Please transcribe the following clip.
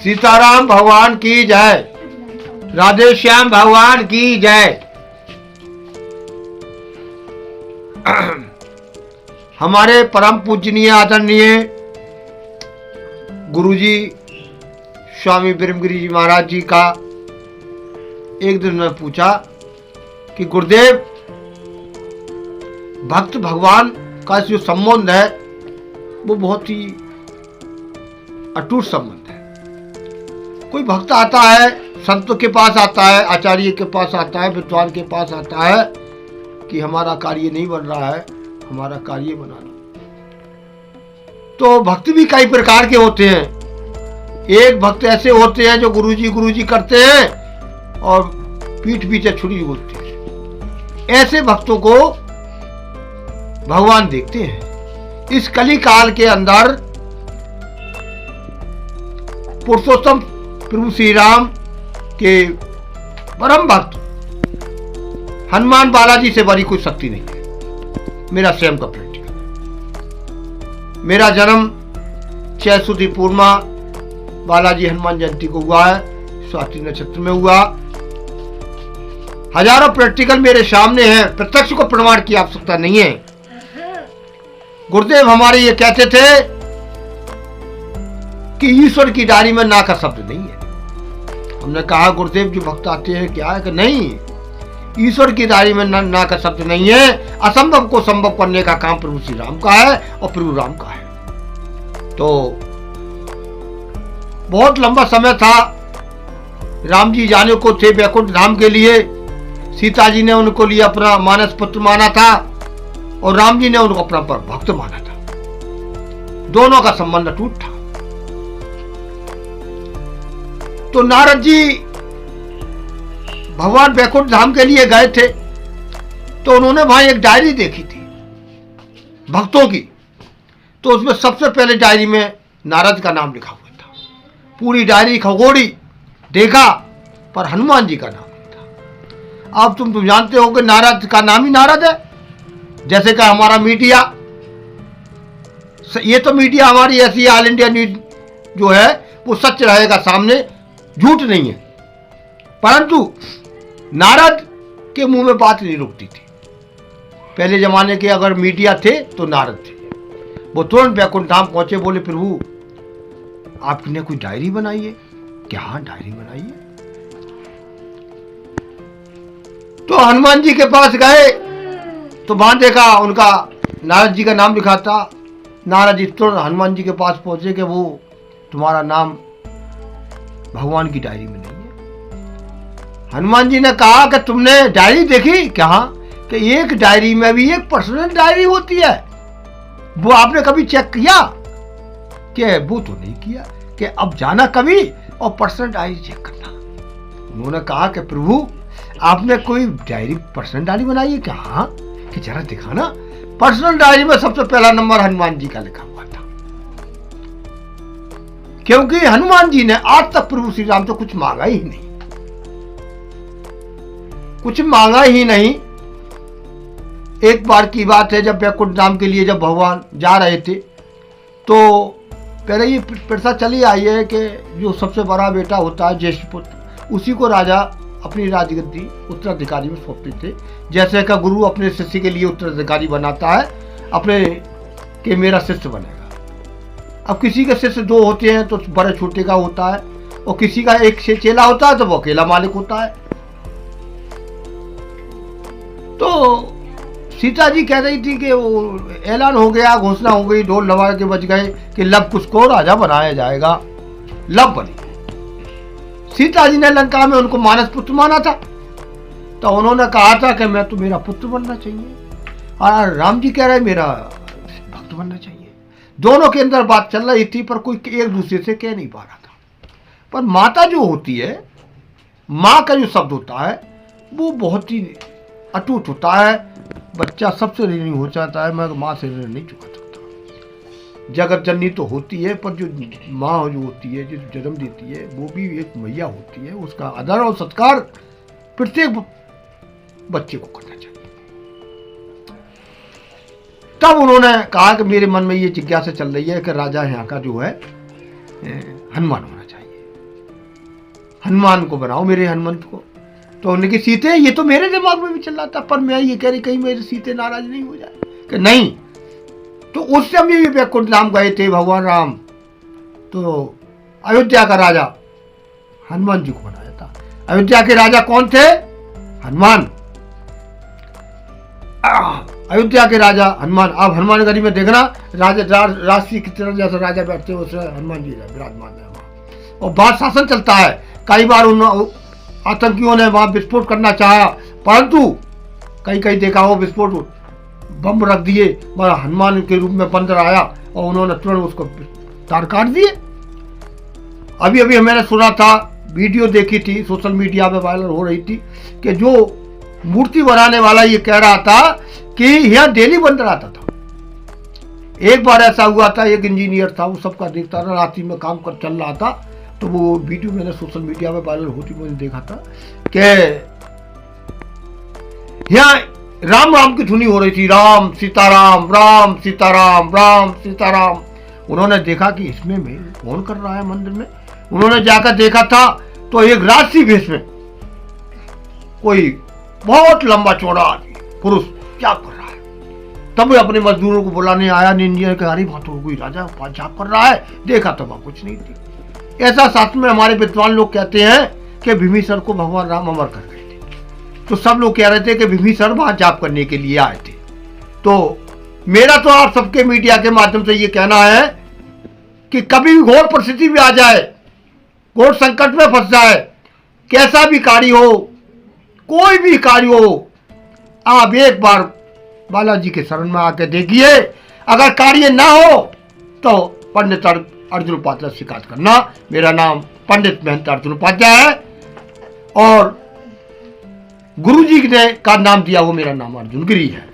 सीताराम भगवान की जय, राधे श्याम भगवान की जय। हमारे परम पूजनीय आदरणीय गुरुजी स्वामी ब्रह्मगिरी जी महाराज जी का एक दिन मैं पूछा कि गुरुदेव, भक्त भगवान का जो संबंध है वो बहुत ही अटूट संबंध है। कोई भक्त आता है, संतों के पास आता है, आचार्य के पास आता है, विद्वान के पास आता है कि हमारा कार्य नहीं बन रहा है, हमारा कार्य बनाना। तो भक्त भी कई प्रकार के होते हैं। एक भक्त ऐसे होते हैं जो गुरुजी करते हैं और पीठ पीछे छुरी बोलते हैं। ऐसे भक्तों को भगवान देखते हैं। इस कली काल के अंदर पुरुषोत्तम प्रभु श्री राम के परम भक्त हनुमान बालाजी से बड़ी कोई शक्ति नहीं है। मेरा स्वयं का प्रैक्टिकल है। मेरा जन्म चैत पूर्णिमा बालाजी हनुमान जयंती को हुआ है, स्वाति नक्षत्र में हुआ। हजारों प्रैक्टिकल मेरे सामने हैं, प्रत्यक्ष को प्रमाण की आवश्यकता नहीं है। गुरुदेव हमारे ये कहते थे कि ईश्वर की डायरी में ना का शब्द नहीं है। हमने कहा गुरुदेव जो भक्त आते हैं क्या है कि नहीं, ईश्वर की डायरी में ना का शब्द नहीं है। असंभव को संभव करने का काम प्रभु श्री राम का है और प्रभु राम का है। तो बहुत लंबा समय था, राम जी जाने को थे वैकुंठ धाम के लिए। सीता जी ने उनको लिए अपना मानस पुत्र माना था और राम जी ने उनको अपना भक्त माना था। दोनों का संबंध अटूट था। तो नारद जी भगवान वैकुंठ धाम के लिए गए थे, तो उन्होंने वहां एक डायरी देखी थी भक्तों की। तो उसमें सबसे पहले डायरी में नारद का नाम लिखा हुआ था। पूरी डायरी खगोड़ी देखा पर हनुमान जी का नाम नहीं था। अब तुम जानते हो कि नारद का नाम ही नारद है। जैसे कि हमारा मीडिया, ये तो मीडिया हमारी ऐसी ऑल इंडिया न्यूज जो है वो सच रहेगा सामने, झूठ नहीं है। परंतु नारद के मुंह में बात नहीं रुकती थी। पहले जमाने के अगर मीडिया थे तो नारद थे। वो तुरंत वैकुंठ धाम पहुंचे, बोले प्रभु आपने कोई डायरी बनाई है क्या? हाँ डायरी बनाई है। तो हनुमान जी के पास गए तो वहां देखा उनका नारद जी का नाम लिखा था। नारद जी तुरंत हनुमान जी के पास पहुंचे कि वो तुम्हारा नाम भगवान की डायरी में नहीं है। हनुमान जी ने कहा कि तुमने डायरी देखी क्या? कि एक डायरी में भी एक पर्सनल डायरी होती है, वो आपने कभी चेक किया? कि वो तो नहीं किया। कि अब जाना कभी और पर्सनल डायरी चेक करना। उन्होंने कहा कि प्रभु आपने कोई डायरी पर्सनल डायरी बनाई है क्या? हाँ। कि जरा दिखाना। पर्सनल डायरी में सबसे पहला नंबर हनुमान जी का लिखा हुआ था, क्योंकि हनुमान जी ने आज तक प्रभु श्री राम से कुछ मांगा ही नहीं, कुछ मांगा ही नहीं। एक बार की बात है, जब वैकुंठ धाम के लिए जब भगवान जा रहे थे तो पहले ये प्रथा चली आई है कि जो सबसे बड़ा बेटा होता है ज्येष्ठ पुत्र, उसी को राजा अपनी राजगद्दी उत्तराधिकारी में सौंपते थे। जैसे का गुरु अपने शिष्य के लिए उत्तराधिकारी बनाता है अपने के मेरा शिष्य बनेगा। अब किसी के शिष्य दो होते हैं तो बड़े छोटे का होता है, और किसी का एक से चेला होता है तो वो अकेला मालिक होता है। तो सीता जी कह रही थी कि वो ऐलान हो गया, घोषणा हो गई, ढोल नवा के बज गए कि लव कुश को राजा बनाया जाएगा। लव बनी। सीता जी ने लंका में उनको मानस पुत्र माना था, तो उन्होंने कहा था कि मैं तो मेरा पुत्र बनना चाहिए, और राम जी कह रहे मेरा भक्त बनना चाहिए। दोनों के अंदर बात चल रही थी पर कोई एक दूसरे से कह नहीं पा रहा था। पर माता जो होती है, माँ का जो शब्द होता है वो बहुत ही अटूट होता है। बच्चा सबसे ऋणी हो जाता है, मैं माँ से ऋण नहीं चुका सकता। जगत जननी तो होती है, पर जो माँ जो होती है, जो जन्म देती है, वो भी एक मैया होती है। उसका आदर और सत्कार प्रत्येक बच्चे को करना चाहिए। तब उन्होंने कहा कि मेरे मन में ये जिज्ञासा चल रही है कि राजा यहाँ का जो है हनुमान होना चाहिए। हनुमान को बनाओ, मेरे हनुमंत को। तो उन्होंने कहा सीते, ये तो मेरे दिमाग में भी चल रहा था, पर मैं ये कह रही कहीं मेरे सीते नाराज नहीं हो जाए कि नहीं। तो उस समय भी वैकुंठ धाम गए थे भगवान राम, तो अयोध्या का राजा हनुमान जी को बनाया था। अयोध्या के राजा कौन थे? हनुमान। अयोध्या के राजा हनुमान। अब हनुमानगढ़ी में देखना राजा राष्ट्रीय की तरह जैसे राजा बैठते हैं उससे हनुमान जी विराजमान है वहाँ, और बात शासन चलता है। कई बार उन आतंकियों ने वहां विस्फोट करना चाहा, परंतु कहीं देखा वो विस्फोट बम रख दिए, मगर हनुमान के रूप में बंदर आया और उन्होंने तुरंत उसको तार काट दिए। अभी अभी मैंने सुना था, वीडियो देखी थी, सोशल मीडिया में वायरल हो रही थी कि जो मूर्ति बनाने वाला ये कह रहा था कि यहाँ डेली बंदर आता था। एक बार ऐसा हुआ था, एक इंजीनियर था, वो सबका देखता था, रात्रि में काम कर चल रहा था, तो वो वीडियो मैंने सोशल मीडिया में वायरल होती मैंने देखा था कि यहाँ राम राम की धुनी हो रही थी, राम सीताराम, राम सीताराम, राम सीताराम। उन्होंने देखा कि इसमें में कौन कर रहा है मंदिर में। उन्होंने जाकर देखा था तो एक राजसी भेष में कोई बहुत लंबा चौड़ा पुरुष क्या कर रहा है। तब वो अपने मजदूरों को बुलाने आया, इंजीनियर के अरे वहां तो कोई राजा जाप कर रहा है, देखा तो वहां कुछ नहीं थी। ऐसा शास्त्र में हमारे विद्वान लोग कहते हैं कि भीमीसर को भगवान राम अमर कर गए थे। तो सब लोग कह रहे थे कि भीमीसर वहां जाप करने के लिए आए थे। तो मेरा तो आप सबके मीडिया के माध्यम से ये कहना है कि कभी भी घोर परिस्थिति भी आ जाए, घोर संकट में फंस जाए, कैसा भी कार्य हो, कोई भी कार्य हो, आप एक बार बालाजी के शरण में आके देखिए। अगर कार्य ना हो तो पंडित अर्जुन उपाध्याय से शिकायत करना। मेरा नाम पंडित महंत अर्जुन उपाध्याय है और गुरुजी ने का नाम दिया वो मेरा नाम अर्जुन गिरी है।